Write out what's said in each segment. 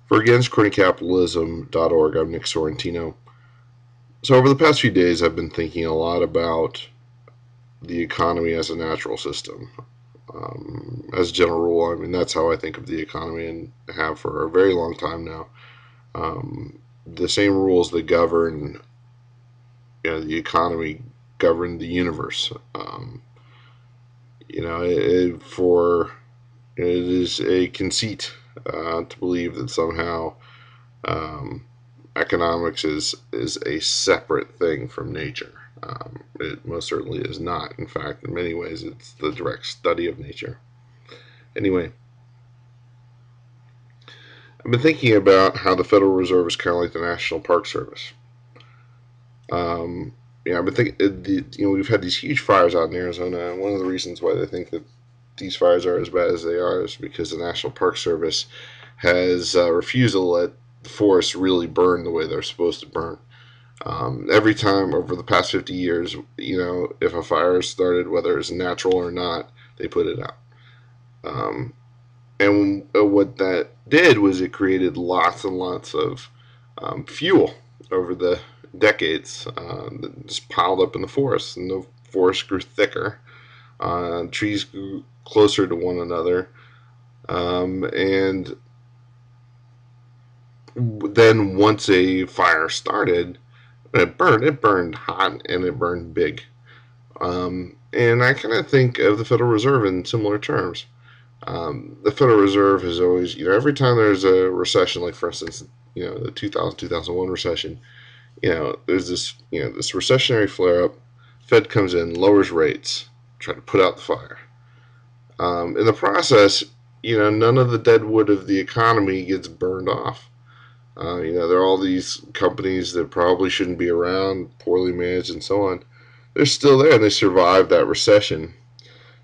For AgainstCronyCapitalism.org, I'm Nick Sorrentino. So over the past few days, I've been thinking a lot about the economy as a natural system. As a general rule, I mean, that's how I think of the economy and have for a very long time now. The same rules that govern the economy govern the universe. It is a conceit to believe that somehow um, economics is a separate thing from nature. It most certainly is not. In fact, in many ways, it's the direct study of nature. Anyway, I've been thinking about how the Federal Reserve is kind of like the National Park Service. I've been thinking, we've had these huge fires out in Arizona, and one of the reasons why they think that these fires are as bad as they are is because the National Park Service has refused to let the forests really burn the way they're supposed to burn. Every time over the past 50 years, if a fire started, whether it's natural or not, they put it out. And what that did was it created lots and lots of fuel over the decades that just piled up in the forest, and the forest grew thicker. Trees grew closer to one another, and then once a fire started, it burned hot and it burned big. And I kind of think of the Federal Reserve in similar terms. The Federal Reserve has always, every time there's a recession, like for instance, the 2000-2001 recession, there's this recessionary flare up. Fed comes in, lowers rates, try to put out the fire. In the process, none of the dead wood of the economy gets burned off. There are all these companies that probably shouldn't be around, poorly managed, and so on. They're still there, and they survived that recession.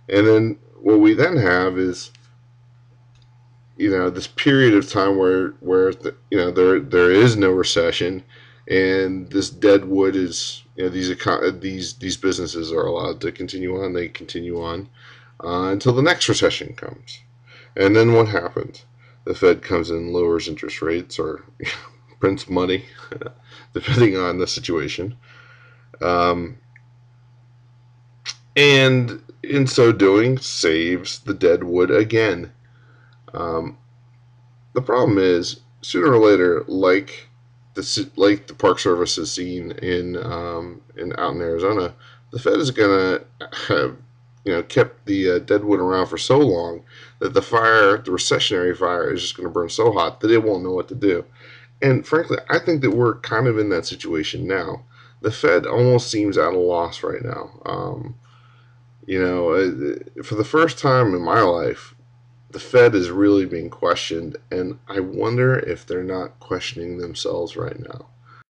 And then what we then have is, this period of time where there is no recession, and this dead wood is, these businesses are allowed to continue on. They continue on until the next recession comes, and then what happens? The Fed comes in, lowers interest rates, or prints money, depending on the situation. And in so doing, saves the dead wood again. The problem is, sooner or later, like the Park Service has seen in out in Arizona, the Fed is going to have kept the deadwood around for so long that the recessionary fire, is just going to burn so hot that it won't know what to do. And frankly, I think that we're kind of in that situation now. The Fed almost seems at a loss right now. For the first time in my life, the Fed is really being questioned, and I wonder if they're not questioning themselves right now.